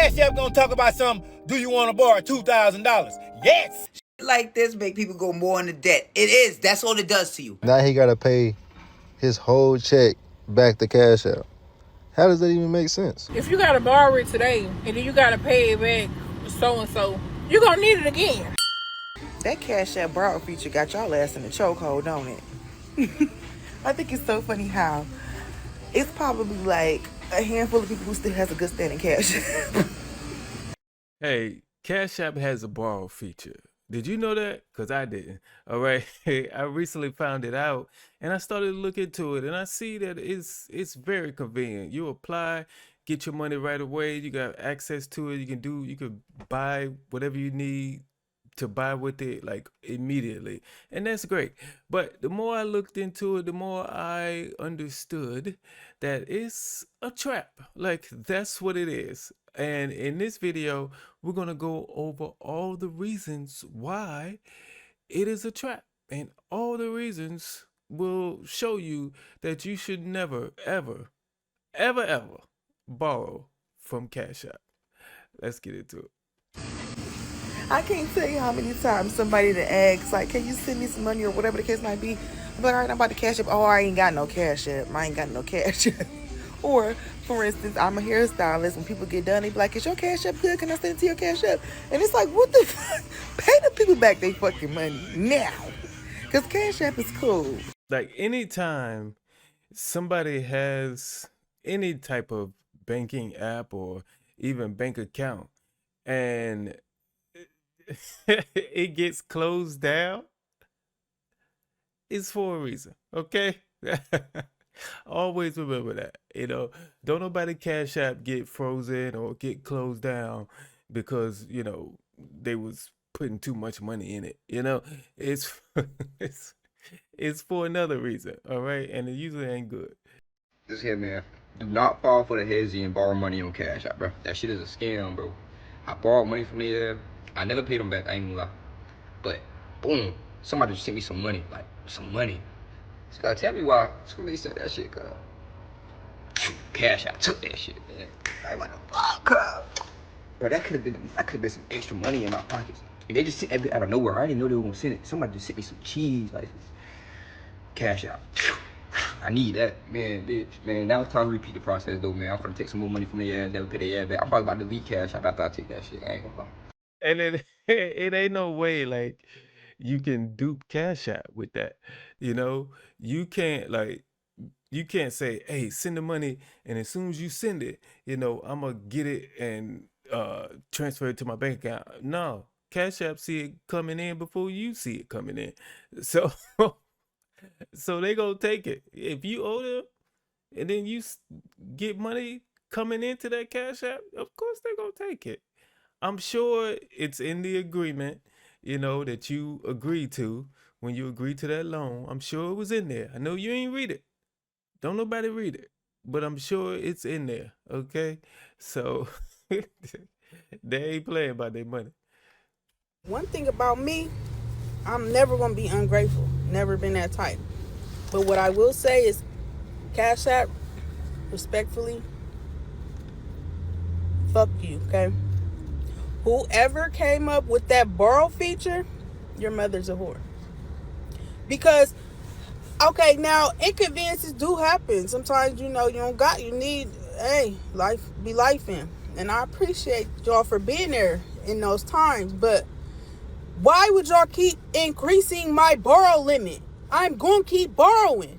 Cash App gonna talk about some, do you want to borrow $2,000? Yes! Like this make people go more into debt. It is. That's all it does to you. Now he gotta pay his whole check back to Cash App. How does that even make sense? If you gotta borrow it today and then you gotta pay it back so and so, you're gonna need it again. That Cash App borrow feature got y'all ass in the chokehold, don't it? I think it's so funny how it's probably like a handful of people who still has a good standing Cash App. Hey, Cash App has a borrow feature. Did you know that? Because I didn't. All right. I recently found it out and I started to look into it and I see that it's very convenient. You apply, get your money right away. You got access to it. You can buy whatever you need to buy with it like immediately. And that's great. But the more I looked into it, the more I understood that it's a trap. Like that's what it is. And in this video, we're going to go over all the reasons why it is a trap. And all the reasons will show you that you should never, ever, ever, ever borrow from Cash App. Let's get into it. I can't tell you how many times somebody that asks, like, can you send me some money or whatever the case might be? I'm like, all right, I'm about to Cash App. Oh, I ain't got no Cash App. I ain't got no Cash App. Or, for instance, I'm a hairstylist. When people get done, they be like, is your Cash App good? Can I send it to your Cash App? And it's like, what the fuck? Pay the people back their fucking money now. Because Cash App is cool. Like anytime somebody has any type of banking app or even bank account and it gets closed down, it's for a reason, okay? Always remember that. Don't nobody Cash App get frozen or get closed down because they was putting too much money in it. It's it's for another reason, all right? And it usually ain't good. Just here, man. Do not fall for the hezzy and borrow money on Cash App, bro. That shit is a scam, bro. I borrowed money from there. I never paid them back, I ain't gonna lie. But, boom, somebody just sent me some money, like, some money. So gotta tell me why somebody said that shit, cuz. Cash App took that shit, man. I was like, fuck up. Bro, that could have been some extra money in my pockets. And they just sent that bit out of nowhere. I didn't know they were gonna send it. Somebody just sent me some cheese, like, Cash App. I need that, man, bitch. Man, now it's time to repeat the process, though, man. I'm gonna take some more money from their ass, never pay their ass back. I'm probably about to delete Cash App after I take that shit. I ain't gonna lie. And it ain't no way like you can dupe Cash App with that. You can't say, hey, send the money, and as soon as you send it, I'm gonna get it and transfer it to my bank account. No, Cash App see it coming in before you see it coming in. So so they gonna take it. If you owe them and then you get money coming into that Cash App, of course they're gonna take it. I'm sure it's in the agreement, that you agreed to when you agreed to that loan. I'm sure it was in there. I know you ain't read it. Don't nobody read it, but I'm sure it's in there, okay? So they ain't playing about their money. One thing about me, I'm never gonna be ungrateful. Never been that type. But what I will say is, Cash App, respectfully, fuck you, okay? Whoever came up with that borrow feature, your mother's a whore. Because, okay, now inconveniences do happen. Sometimes you need, hey, life be life in. And I appreciate y'all for being there in those times. But why would y'all keep increasing my borrow limit? I'm going to keep borrowing.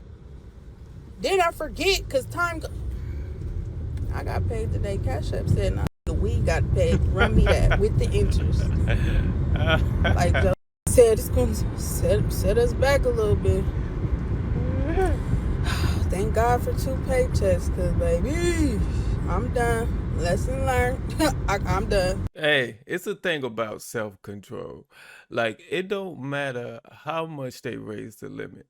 Then I forget because I got paid today. Cash App said, nah, we got paid. Run me that with the interest. Like Joe said, it's going to set us back a little bit. Thank God for 2 paychecks, because, baby, I'm done. Lesson learned. I'm done. Hey, it's a thing about self-control. Like, it don't matter how much they raise the limit.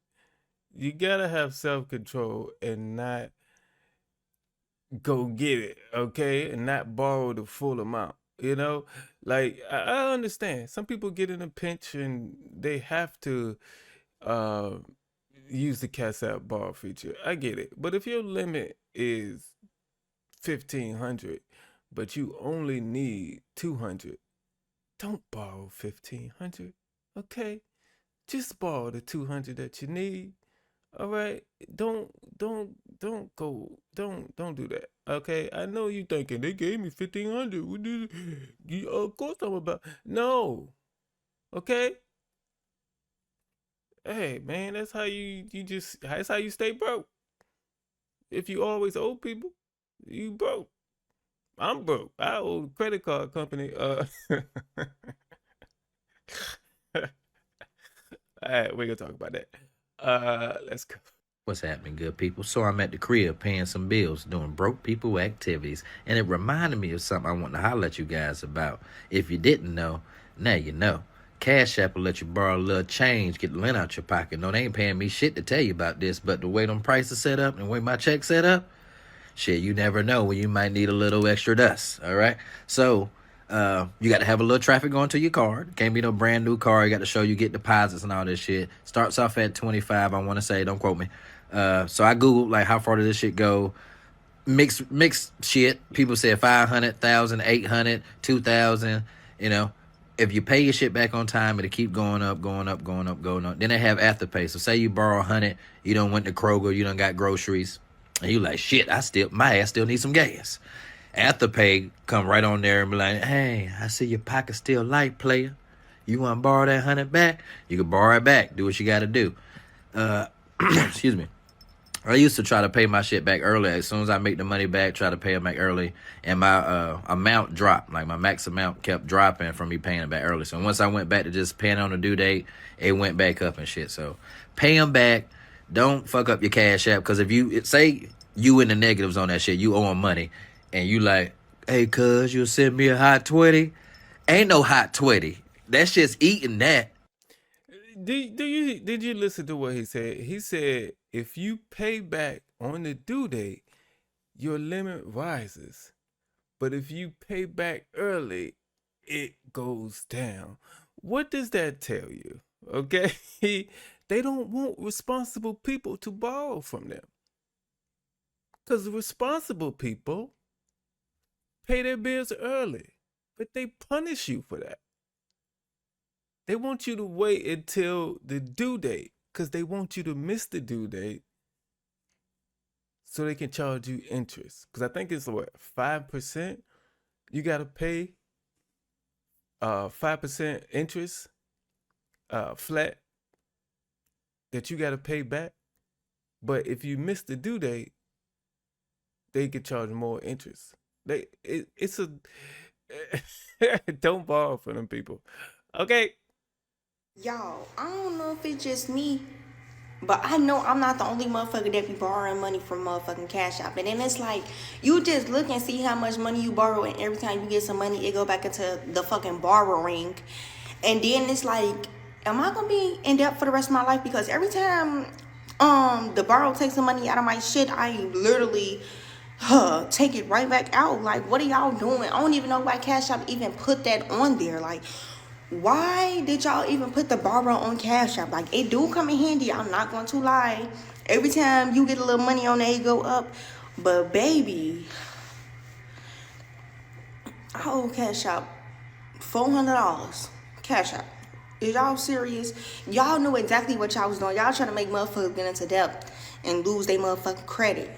You gotta have self-control and not go get it, okay? And not borrow the full amount, Like, I understand. Some people get in a pinch and they have to use the Cash App borrow feature. I get it. But if your limit is $1,500, but you only need 200. Don't borrow 1,500. Okay? Just borrow the 200 that you need. All right? Don't go. Don't do that. Okay? I know you thinking they gave me 1,500. Of course I'm about. No. Okay? Hey, man, that's how that's how you stay broke. If you always owe people, you broke. I'm broke. I owe the credit card company. All right, we're gonna talk about that. Let's go. What's happening, good people? So I'm at the crib paying some bills, doing broke people activities, and it reminded me of something I want to holler at you guys about. If you didn't know, now you know. Cash App will let you borrow a little change, get the lint out your pocket. No, they ain't paying me shit to tell you about this, but the way them prices set up and the way my check set up, shit, you never know when you might need a little extra dust, all right? So, you got to have a little traffic going to your card. Can't be no brand new car. You got to show you get deposits and all this shit. Starts off at 25, I want to say. Don't quote me. So I Googled, like, how far does this shit go? Mixed shit. People said 500, 1,000, 800, 2,000. You know, if you pay your shit back on time, it'll keep going up, going up, going up, going up. Then they have afterpay. So say you borrow 100, you done went to Kroger, you done got groceries, and you like, shit, my ass still needs some gas. Afterpay come right on there and be like, hey, I see your pocket still light, player. You want to borrow that 100 back? You can borrow it back. Do what you got to do. Excuse me. I used to try to pay my shit back early. As soon as I make the money back, try to pay it back early. And my amount dropped. Like, my max amount kept dropping from me paying it back early. So once I went back to just paying on the due date, it went back up and shit. So pay them back. Don't fuck up your Cash App. Because if you, say you in the negatives on that shit, you owe them money. And you like, hey, cuz, you'll send me a hot 20? Ain't no hot 20. That shit's eating that. Did you listen to what he said? He said if you pay back on the due date, your limit rises. But if you pay back early, it goes down. What does that tell you? Okay? They don't want responsible people to borrow from them. Because responsible people pay their bills early, but they punish you for that. They want you to wait until the due date because they want you to miss the due date so they can charge you interest. Because I think it's what, 5%? You got to pay 5% interest flat that you got to pay back. But if you miss the due date, they could charge more interest. Don't borrow from them people. Okay. Y'all, I don't know if it's just me, but I know I'm not the only motherfucker that be borrowing money from motherfucking Cash App. And then it's like, you just look and see how much money you borrow, and every time you get some money, it go back into the fucking borrowing. And then it's like, am I gonna be in debt for the rest of my life? Because every time the borrower takes some money out of my shit, I literally take it right back out. Like, what are y'all doing? I don't even know why Cash App even put that on there. Like, why did y'all even put the borrow on Cash App? Like, it do come in handy, I'm not going to lie. Every time you get a little money on there, it go up. But baby, I owe Cash App $400. Cash App. Is y'all serious? Y'all knew exactly what y'all was doing. Y'all trying to make motherfuckers get into debt and lose their motherfucking credit.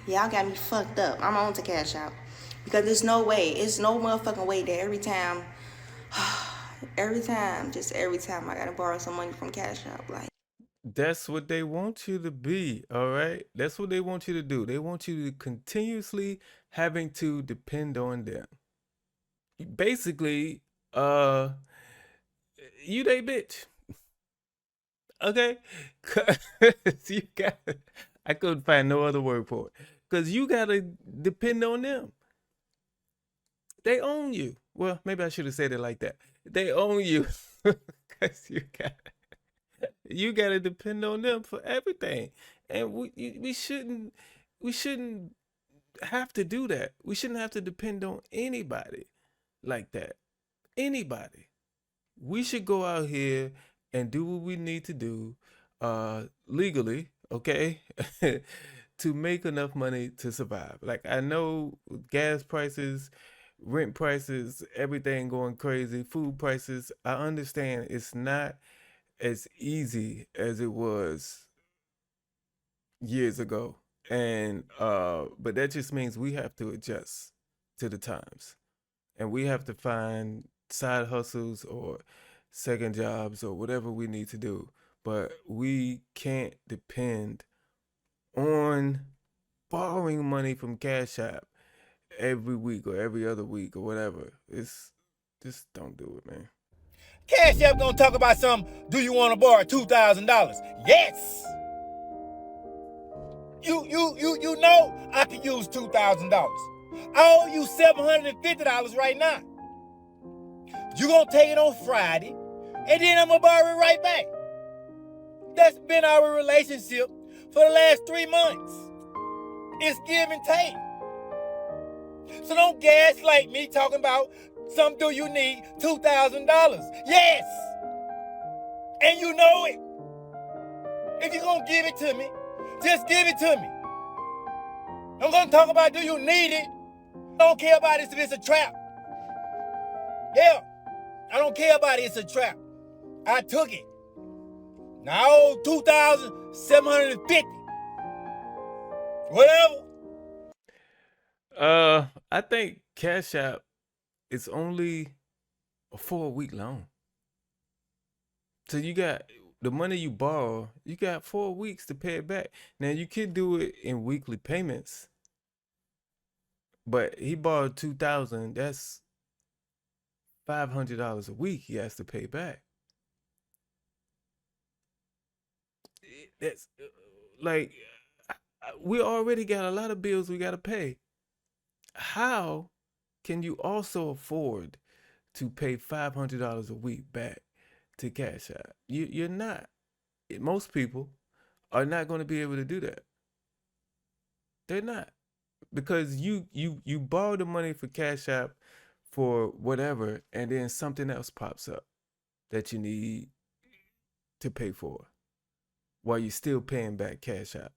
Y'all got me fucked up. I'm on to Cash App. Because there's no way. It's no motherfucking way that every time I gotta borrow some money from Cash App. Like, That's what they want you to be, all right? That's what they want you to do. They want you to continuously having to depend on them. Basically, you they bitch. Okay? 'Cause I couldn't find no other word for it. Because you gotta depend on them. They own you. Well, maybe I should have said it like that. They own you. Because you gotta depend on them for everything. And we shouldn't have to do that. We shouldn't have to depend on anybody like that. Anybody. We should go out here and do what we need to do legally, okay? To make enough money to survive. Like, I know gas prices, rent prices, everything going crazy, food prices. I understand it's not as easy as it was years ago. And but that just means we have to adjust to the times. And we have to find side hustles or second jobs or whatever we need to do. But we can't depend on borrowing money from Cash App every week or every other week or whatever. It's just don't do it, man. Cash App gonna talk about some, do you want to borrow $2,000? Yes! You know I can use $2,000. I owe you $750 right now. You gonna take it on Friday, and then I'm gonna borrow it right back. That's been our relationship for the last 3 months. It's give and take. So don't gaslight me talking about some do you need $2,000. Yes! And you know it. If you're gonna give it to me, just give it to me. I'm gonna talk about do you need it. I don't care about it if it's a trap. Yeah, I don't care about it, it's a trap. I took it. Now I owe $2,750. Whatever. I think Cash App is only a 4-week loan. So you got the money you borrow, you got 4 weeks to pay it back. Now you could do it in weekly payments, but he borrowed $2,000. That's $500 a week he has to pay back. That's like we already got a lot of bills we got to pay. How can you also afford to pay $500 a week back to Cash App? You're not. Most people are not going to be able to do that. They're not, because you borrow the money for Cash App for whatever, and then something else pops up that you need to pay for while you're still paying back Cash App.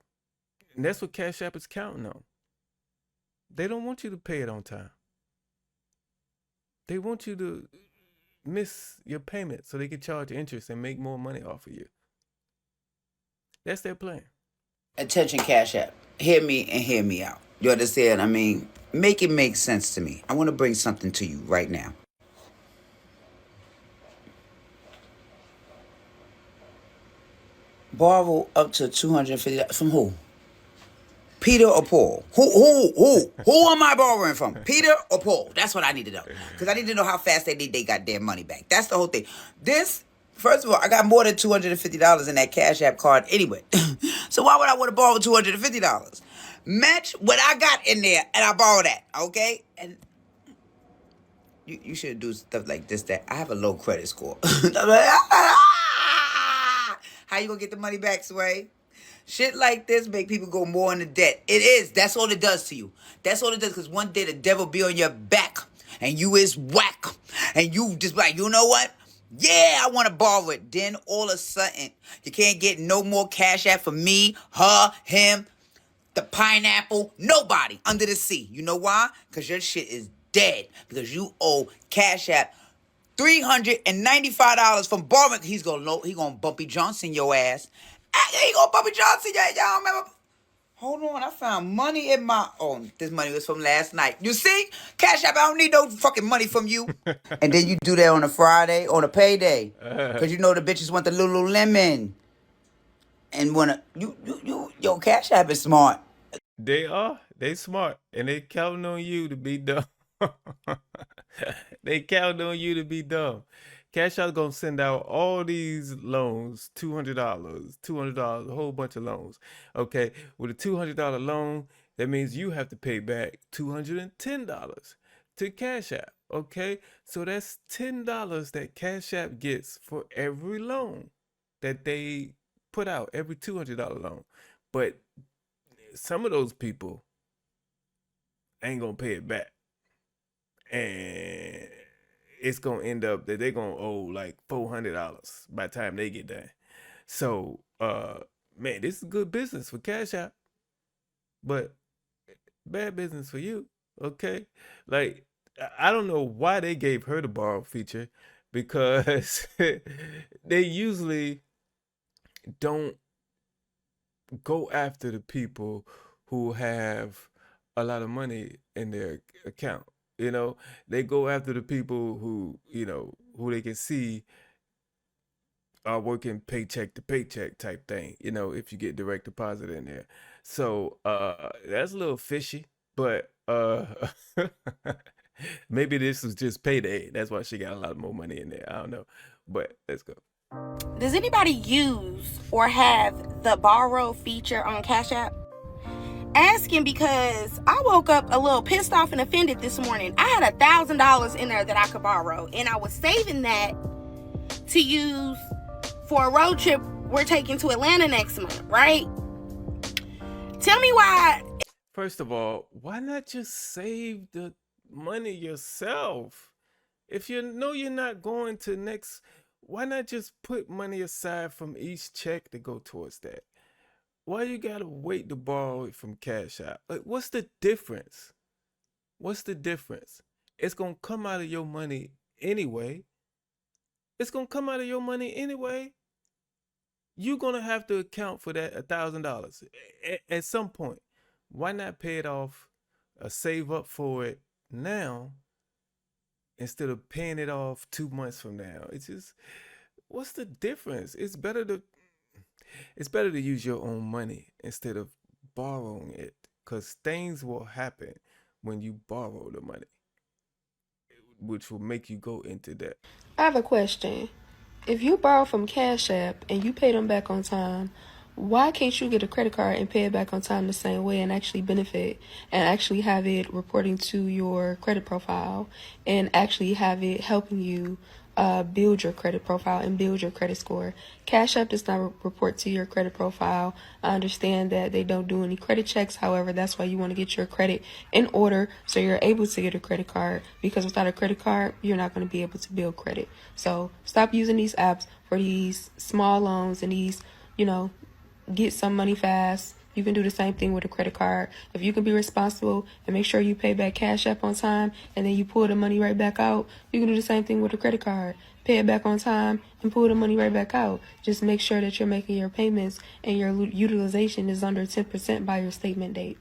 And that's what Cash App is counting on. They don't want you to pay it on time. They want you to miss your payment so they can charge interest and make more money off of you. That's their plan. Attention, Cash App. Hear me and hear me out. You understand? I mean, make it make sense to me. I want to bring something to you right now. Borrow up to $250 from who? Peter or Paul? Who am I borrowing from? Peter or Paul? That's what I need to know. Because I need to know how fast they need their goddamn money back. That's the whole thing. First of all, I got more than $250 in that Cash App card anyway. So why would I want to borrow $250? Match what I got in there and I borrow that, okay? And you should do stuff like this, that I have a low credit score. How you gonna get the money back, Sway? Shit like this make people go more into debt. It is. That's all it does to you. That's all it does, because one day the devil be on your back and you is whack. And you just like, you know what? Yeah, I want to borrow it. Then all of a sudden, you can't get no more Cash App for me, her, him, the pineapple, nobody under the sea. You know why? Because your shit is dead. Because you owe Cash App $395 from borrowing. He gonna Bumpy Johnson your ass. He gonna Bumpy Johnson y'all remember? Hold on, I found money in my... Oh, this money was from last night. You see? Cash App, I don't need no fucking money from you. And then you do that on a Friday, on a payday. Because you know the bitches want the Lululemon. And wanna... Yo, Cash App is smart. They are. They smart. And they counting on you to be dumb. They counting on you to be dumb. Cash App's gonna send out all these loans, $200, $200, a whole bunch of loans. Okay, with a $200 loan, that means you have to pay back $210 to Cash App. Okay, so that's $10 that Cash App gets for every loan that they put out, every $200 loan. But some of those people ain't gonna pay it back, and it's gonna end up that they're gonna owe like $400 by the time they get done. So man, this is good business for Cash App, but bad business for you. Okay, like I don't know why they gave her the borrow feature, because they usually don't go after the people who have a lot of money in their account. You know, they go after the people who, who they can see are working paycheck to paycheck type thing, if you get direct deposit in there. So that's a little fishy, but maybe this was just payday. That's why she got a lot more money in there. I don't know. But let's go. Does anybody use or have the borrow feature on Cash App? Asking because I woke up a little pissed off and offended this morning. I had $1,000 in there that I could borrow, and I was saving that to use for a road trip we're taking to Atlanta next month, right? Tell me why. First of all, why not just save the money yourself? If you know you're not going to next, why not just put money aside from each check to go towards that? Why you gotta wait to borrow it from Cash App? Like, what's the difference? What's the difference? It's gonna come out of your money anyway. It's gonna come out of your money anyway. You're gonna have to account for that $1,000 at some point. Why not pay it off or save up for it now instead of paying it off 2 months from now? It's just, what's the difference? It's better to use your own money instead of borrowing it, because things will happen when you borrow the money, which will make you go into debt. I have a question. If you borrow from Cash App and you pay them back on time, why can't you get a credit card and pay it back on time the same way and actually benefit and actually have it reporting to your credit profile and actually have it helping you build your credit profile and build your credit score? Cash App does not report to your credit profile. I understand that they don't do any credit checks. However, that's why you want to get your credit in order so you're able to get a credit card, because without a credit card, you're not going to be able to build credit. So stop using these apps for these small loans and these, get some money fast. You can do the same thing with a credit card. If you can be responsible and make sure you pay back Cash App on time and then you pull the money right back out, you can do the same thing with a credit card. Pay it back on time and pull the money right back out. Just make sure that you're making your payments and your utilization is under 10% by your statement date.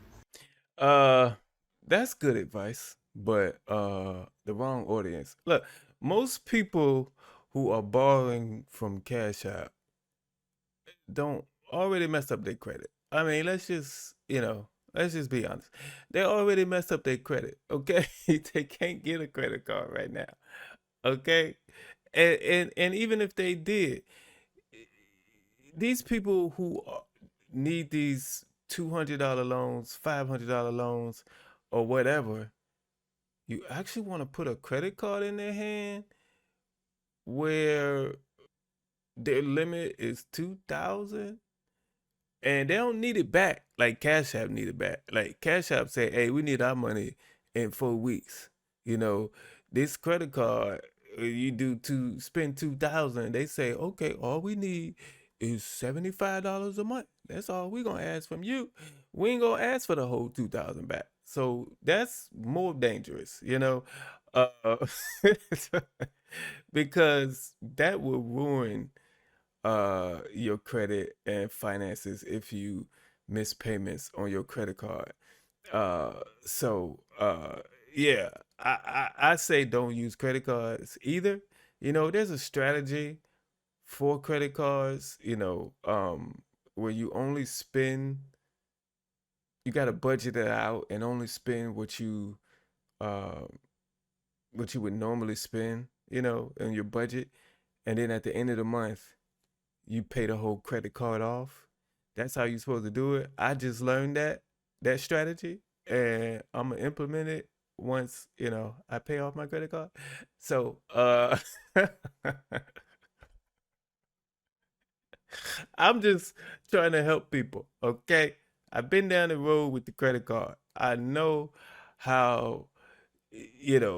That's good advice, but the wrong audience. Look, most people who are borrowing from Cash App don't already messed up their credit. I mean, let's just be honest. They already messed up their credit, okay? They can't get a credit card right now, okay? And even if they did, these people who need these $200 loans, $500 loans, or whatever, you actually want to put a credit card in their hand where their limit is $2,000, and they don't need it back like Cash App need it back. Like Cash App say, hey, we need our money in 4 weeks. This credit card, you spend $2,000. They say, okay, all we need is $75 a month. That's all we're gonna ask from you. We ain't gonna ask for the whole $2,000 back. So that's more dangerous, because that will ruin your credit and finances if you miss payments on your credit card. Yeah, I say don't use credit cards either. There's a strategy for credit cards, where you only spend, you got to budget it out and only spend what you would normally spend, in your budget. And then at the end of the month, you pay the whole credit card off. That's how you're supposed to do it. I just learned that strategy, and I'm gonna implement it once, I pay off my credit card. So I'm just trying to help people, okay? I've been down the road with the credit card. I know how, you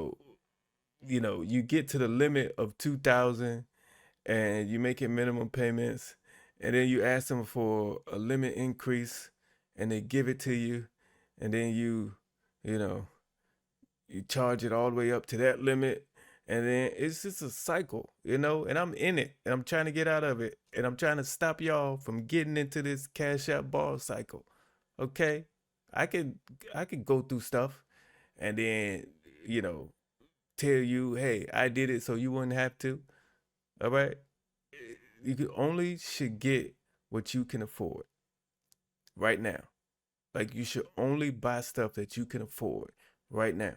get to the limit of 2,000 and you making minimum payments, and then you ask them for a limit increase and they give it to you, and then you you charge it all the way up to that limit, and then it's just a cycle, and I'm in it, and I'm trying to get out of it, and I'm trying to stop y'all from getting into this Cash App borrow cycle. Okay, I could go through stuff, and then you know tell you, hey, I did it, so you wouldn't have to. All right, you only should get what you can afford right now. Like, you should only buy stuff that you can afford right now.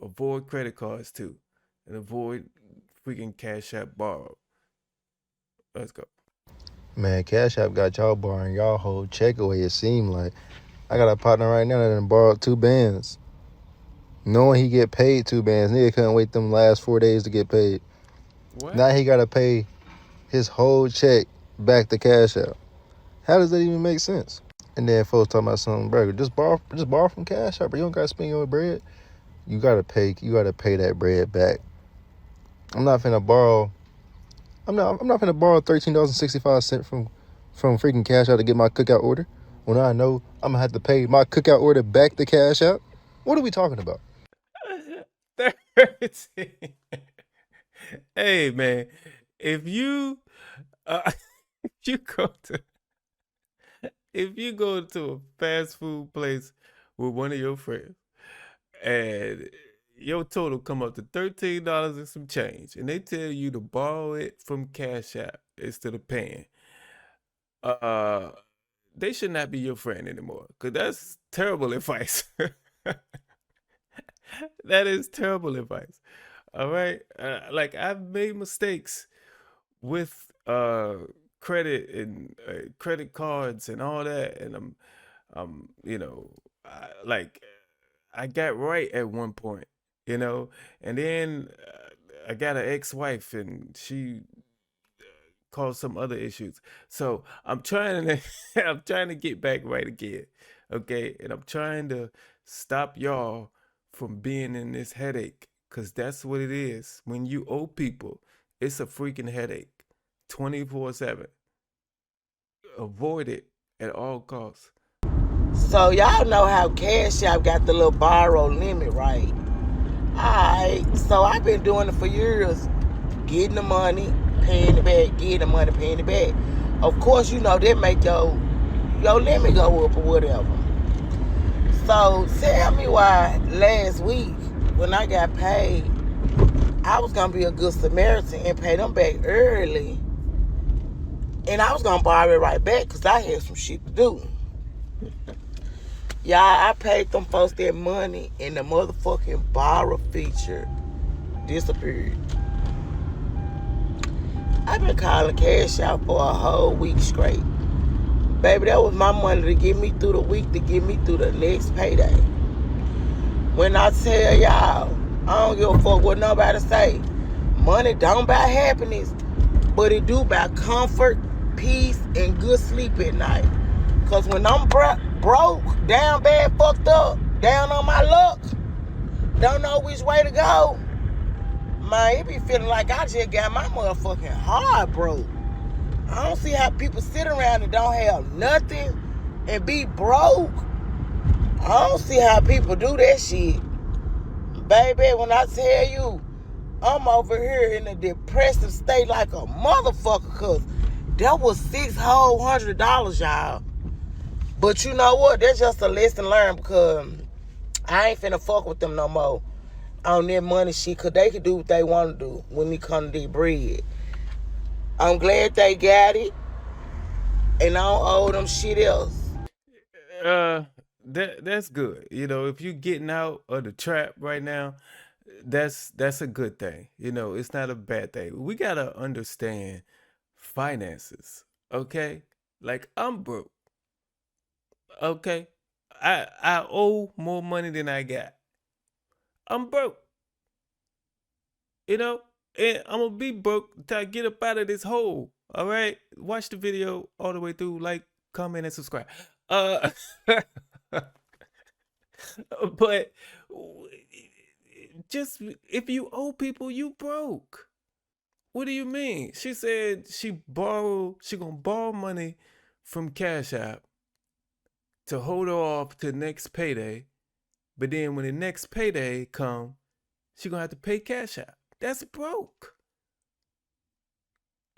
Avoid credit cards too, and avoid freaking Cash App borrow. Let's go. Man, Cash App got y'all borrowing y'all whole check away, it seemed like. I got a partner right now that done borrowed 2 bands. Knowing he get paid 2 bands. Nigga couldn't wait them last 4 days to get paid. What? Now he gotta pay his whole check back to Cash App. How does that even make sense? And then folks talking about something, bro. Just borrow from Cash App, bro. You don't gotta spend your bread. You gotta pay that bread back. I'm not finna borrow $13.65 from freaking Cash App to get my cookout order when I know I'm gonna have to pay my cookout order back to Cash App. What are we talking about? 13. Hey man, if you you go to if you go to a fast food place with one of your friends and your total come up to $13 and some change, and they tell you to borrow it from Cash App instead of paying, they should not be your friend anymore, because that's terrible advice. That is terrible advice. All right, like, I've made mistakes with credit and credit cards and all that, and I got right at one point, and then I got an ex-wife, and she caused some other issues. So I'm trying to I'm trying to get back right again, okay? And I'm trying to stop y'all from being in this headache, because that's what it is. When you owe people, it's a freaking headache, 24/7. Avoid it at all costs. So y'all know how Cash App got the little borrow limit, right? Alright, so I've been doing it for years. Getting the money, paying it back, getting the money, paying it back. Of course, that make your limit go up or whatever. So tell me why last week when I got paid, I was gonna be a good Samaritan and pay them back early. And I was gonna borrow it right back because I had some shit to do. Y'all, I paid them folks their money and the motherfucking borrow feature disappeared. I've been calling Cash Out for a whole week straight. Baby, that was my money to get me through the week, to get me through the next payday. When I tell y'all, I don't give a fuck what nobody say. Money don't buy happiness, but it do buy comfort, peace, and good sleep at night. Because when I'm broke, down bad, fucked up, down on my luck, don't know which way to go, man, it be feeling like I just got my motherfucking heart broke. I don't see how people sit around and don't have nothing and be broke. I don't see how people do that shit. Baby, when I tell you, I'm over here in a depressive state like a motherfucker, because that was $600, y'all. But you know what? That's just a lesson learned, because I ain't finna fuck with them no more on their money shit, because they can do what they want to do when it comes to their bread. I'm glad they got it, and I don't owe them shit else. That's good. If you're getting out of the trap right now, that's a good thing. It's not a bad thing. We gotta understand finances, okay? Like, I'm broke, okay? I owe more money than I got. I'm broke, and I'm gonna be broke till I get up out of this hole. All right, watch the video all the way through. Like, comment, and subscribe. But just, if you owe people, you broke. What do you mean? She said she gonna borrow money from Cash App to hold her off to next payday, But then when the next payday come, she gonna have to pay Cash App. That's broke.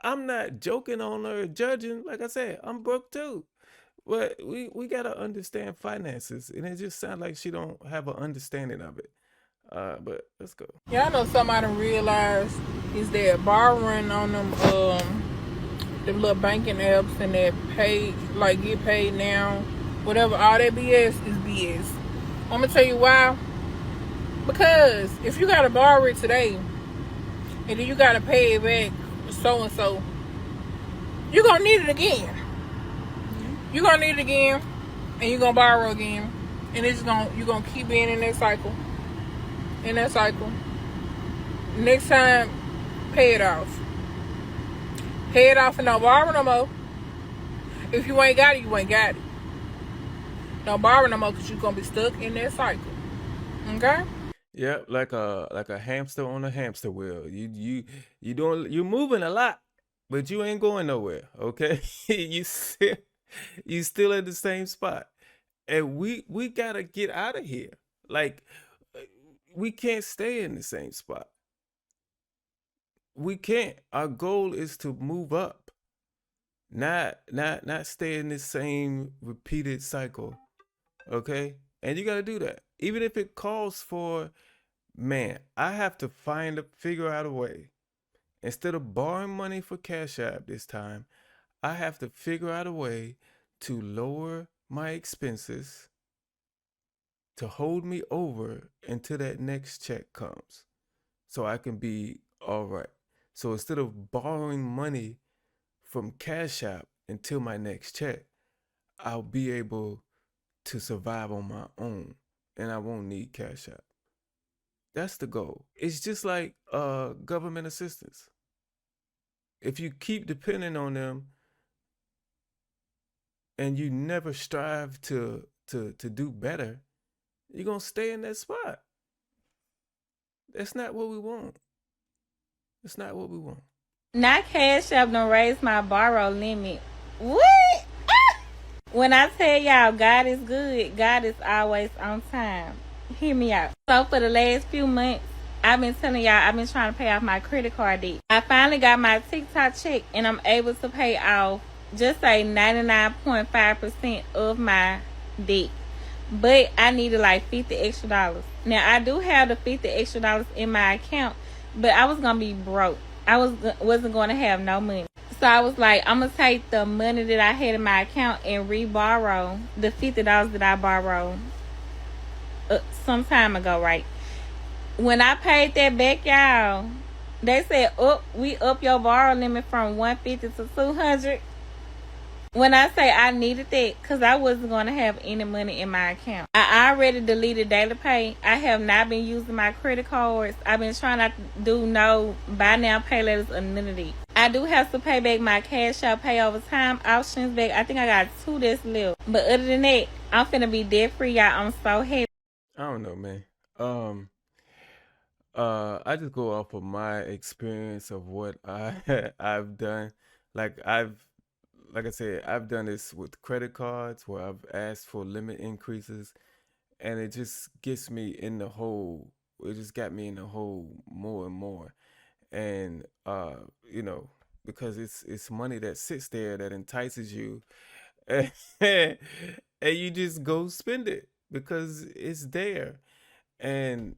I'm not joking on her, judging. Like I said, I'm broke too. But we gotta understand finances, and it just sounds like she don't have an understanding of it. But let's go. Yeah, I know somebody realized is that borrowing on them little banking apps and that get paid now, whatever, all that BS is BS. I'm gonna tell you why. Because if you gotta borrow it today and then you gotta pay it back so and so, you're gonna need it again. You're gonna need it again, and you're gonna borrow again, and you're gonna keep being in that cycle. Next time, pay it off. Pay it off and don't borrow no more. If you ain't got it, you ain't got it. Don't borrow no more because you're gonna be stuck in that cycle. Okay? Yep, like a hamster on a hamster wheel. You're moving a lot, but you ain't going nowhere. Okay, you still at the same spot, and we gotta get out of here. Like, we can't stay in the same spot. We can't. Our goal is to move up, not stay in the same repeated cycle. Okay, and you gotta do that, even if it calls for. Man, I have to figure out a way. Instead of borrowing money for Cash App this time, I have to figure out a way to lower my expenses to hold me over until that next check comes so I can be all right. So instead of borrowing money from Cash App until my next check, I'll be able to survive on my own and I won't need Cash App. That's the goal. It's just like government assistance. If you keep depending on them and you never strive to do better, you're going to stay in that spot. That's not what we want. It's not what we want. Not Cash App don't raise my borrow limit. What? Ah! When I tell y'all God is good, God is always on time. Hear me out. So for the last few months, I've been telling y'all I've been trying to pay off my credit card debt. I finally got my TikTok check and I'm able to pay off just say 99.5% of my debt. But I needed like $50 extra. Now I do have the $50 extra in my account, but I was gonna be broke. I wasn't gonna have no money. So I was like, I'm gonna take the money that I had in my account and re-borrow the $50 that I borrowed some time ago, right? When I paid that back, y'all, they said, we up your borrow limit from $150 to $200. When I say I needed that, because I wasn't going to have any money in my account. I already deleted Daily Pay. I have not been using my credit cards. I've been trying not to do no buy now, pay letters or none of these. I do have to pay back my Cash App pay over time options back. I think I got 2 that's left. But other than that, I'm finna be debt free, y'all. I'm so happy. I don't know, man. I just go off of my experience of what I've done. Like I said, I've done this with credit cards where I've asked for limit increases, and it just gets me in the hole. It just got me in the hole more and more, and because it's money that sits there that entices you, and you just go spend it because it's there, and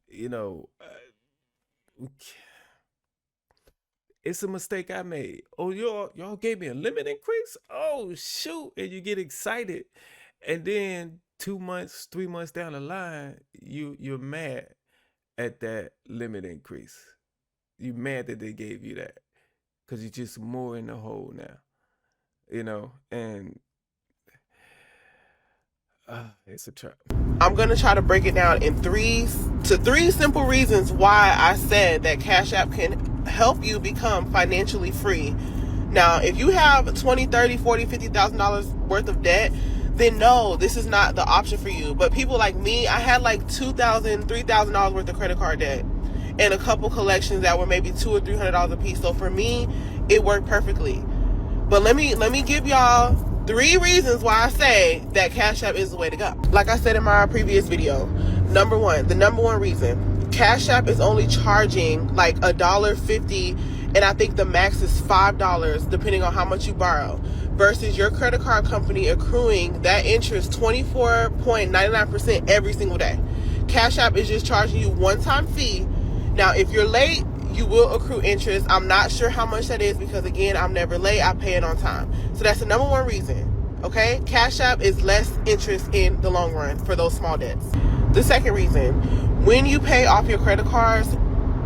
it's a mistake I made. Oh, y'all gave me a limit increase? Oh, shoot. And you get excited. And then 2 months, 3 months down the line, you're mad at that limit increase. You're mad that they gave you that. Because you're just more in the hole now. And it's a trap. I'm going to try to break it down in three simple reasons why I said that Cash App can help you become financially free. Now, if you have $20, $30, $40, $50,000 worth of debt, then no, this is not the option for you. But people like me, I had like $2,000, $3,000 worth of credit card debt and a couple collections that were maybe $200 or $300 a piece. So for me, it worked perfectly. But let me give y'all 3 reasons why I say that Cash App is the way to go. Like I said in my previous video, Number one, the number one reason, Cash App is only charging like $1.50, and I think the max is $5 depending on how much you borrow, versus your credit card company accruing that interest 24.99% every single day. Cash App is just charging you one-time fee. Now, if you're late, you will accrue interest. I'm not sure how much that is because, again, I'm never late. I pay it on time. So that's the number one reason. Okay? Cash App is less interest in the long run for those small debts. The second reason, when you pay off your credit cards,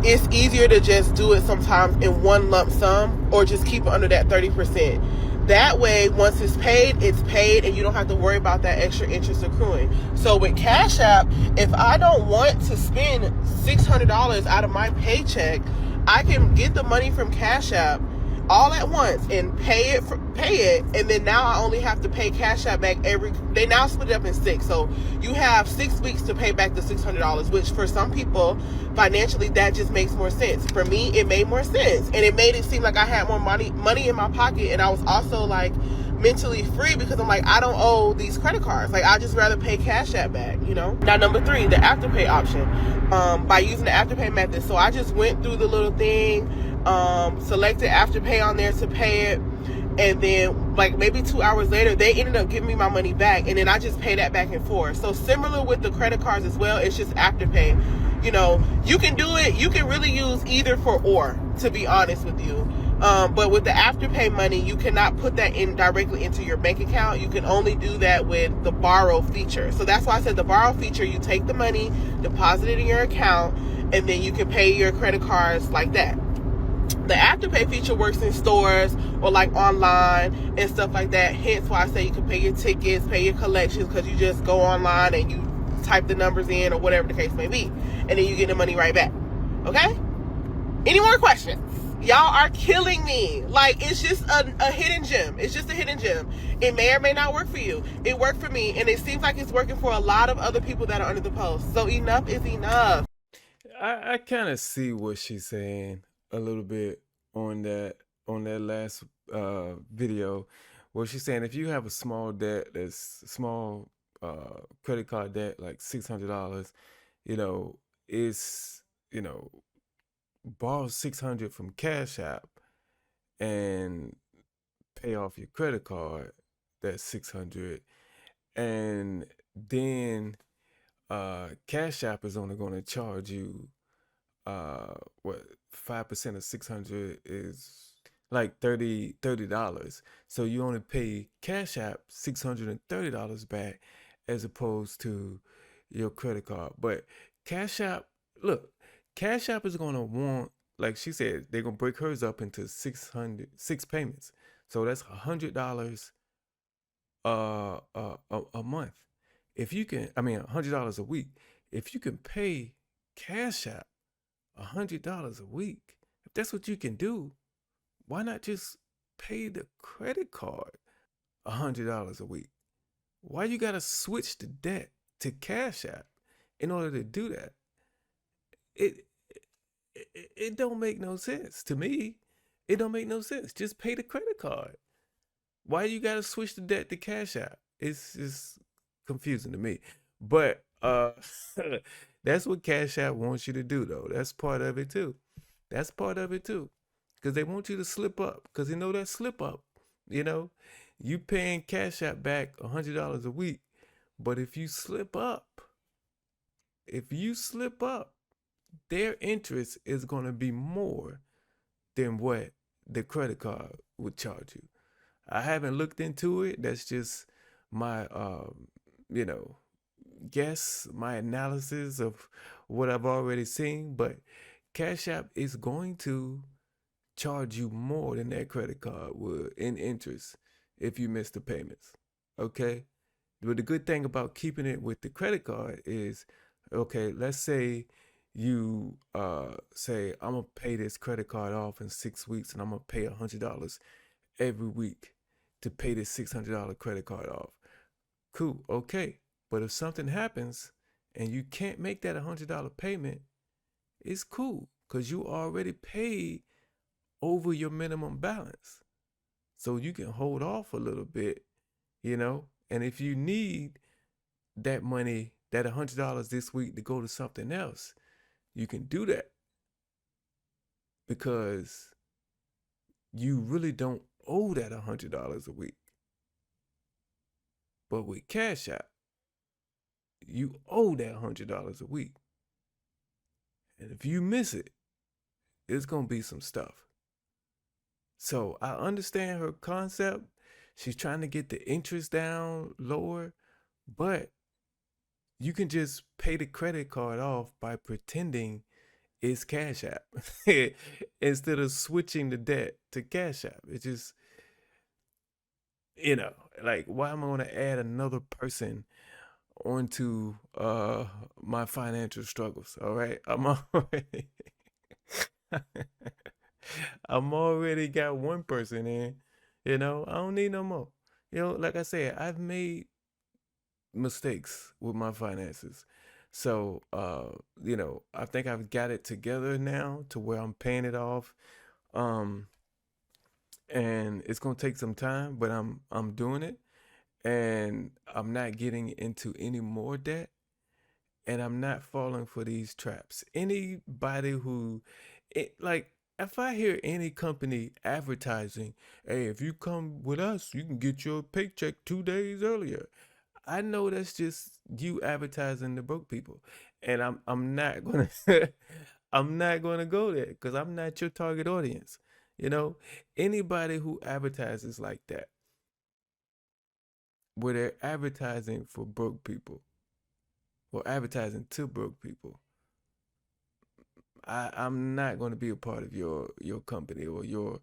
it's easier to just do it sometimes in one lump sum or just keep it under that 30%. That way, once it's paid, and you don't have to worry about that extra interest accruing. So with Cash App, if I don't want to spend $600 out of my paycheck, I can get the money from Cash App all at once and pay it, and then now I only have to pay Cash App back they now split it up in 6. So you have 6 weeks to pay back the $600, which for some people, financially, that just makes more sense. For me, it made more sense, and it made it seem like I had more money in my pocket, and I was also like mentally free because I'm like, I don't owe these credit cards. Like, I just rather pay Cash App back, you know? Now, number 3, the Afterpay option. By using the Afterpay method. So I just went through the little thing, selected Afterpay on there to pay it, and then like maybe 2 hours later, they ended up giving me my money back, and then I just pay that back and forth. So similar with the credit cards as well, it's just Afterpay. You know, you can do it, you can really use either or, to be honest with you. But with the Afterpay money, you cannot put that in directly into your bank account. You can only do that with the borrow feature. So that's why I said the borrow feature, you take the money, deposit it in your account, and then you can pay your credit cards like that. The Afterpay feature works in stores or like online and stuff like that. Hence why I say you can pay your tickets, pay your collections, because you just go online and you type the numbers in or whatever the case may be, and then you get the money right back. Okay? Any more questions? Y'all are killing me. Like, it's just a hidden gem. It's just a hidden gem. It may or may not work for you. It worked for me, and it seems like it's working for a lot of other people that are under the post. So enough is enough. I kind of see what she's saying a little bit on that last video, where she's saying if you have a small debt, that's small credit card debt, like $600, you know, it's, you know, borrow $600 from Cash App and pay off your credit card, that's $600, and then Cash App is only going to charge you what 5% of 600 is like $30. So you only pay Cash App $630 back as opposed to your credit card. But Cash App, look, Cash App is going to want, like she said, they're going to break hers up into 6 payments. So that's $100 a month. If you can, I mean, $100 a week. If you can pay Cash App $100 a week, if that's what you can do, why not just pay the credit card $100 a week? Why you gotta switch the debt to Cash App in order to do that? It don't make no sense to me. It don't make no sense. Just pay the credit card. Why you gotta switch the debt to Cash App? It's just confusing to me. But that's what Cash App wants you to do, though. That's part of it too. That's part of it too, because they want you to slip up. Because they know that slip up. You know, you paying Cash App back $100 a week, but if you slip up, their interest is going to be more than what the credit card would charge you. I haven't looked into it. That's just my, guess, my analysis of what I've already seen. But Cash App is going to charge you more than that credit card would in interest if you miss the payments. Okay? But the good thing about keeping it with the credit card is, okay, let's say you say, I'm going to pay this credit card off in 6 weeks, and I'm going to pay $100 every week to pay this $600 credit card off. Cool, okay. But if something happens and you can't make that $100 payment, it's cool, because you already paid over your minimum balance. So you can hold off a little bit, and if you need that money that $100 this week to go to something else, you can do that because you really don't owe that $100 a week. But with Cash App, you owe that $100 a week. And if you miss it, it's going to be some stuff. So I understand her concept. She's trying to get the interest down lower, but you can just pay the credit card off by pretending it's Cash App instead of switching the debt to Cash App. It's just, like, why am I going to add another person onto my financial struggles? All right, I'm already got one person in. I don't need no more. Like I said, I've made mistakes with my finances. So, I think I've got it together now to where I'm paying it off. And it's going to take some time, but I'm doing it, and I'm not getting into any more debt, and I'm not falling for these traps. Anybody if I hear any company advertising, hey, if you come with us, you can get your paycheck 2 days earlier, I know that's just you advertising to broke people, and I'm not gonna I'm not gonna go there because I'm not your target audience. Anybody who advertises like that, where they're advertising for broke people or advertising to broke people, I'm not going to be a part of your company or your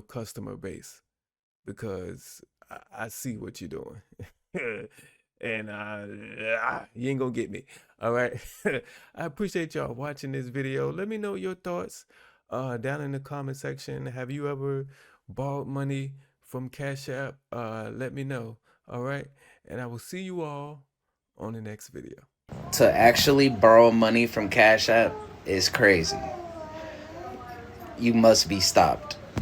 customer base because I see what you're doing. And you ain't gonna get me. All right. I appreciate y'all watching this video. Let me know your thoughts down in the comment section. Have you ever borrowed money from Cash App? Let me know. All right. And I will see you all on the next video. To actually borrow money from Cash App is crazy. You must be stopped.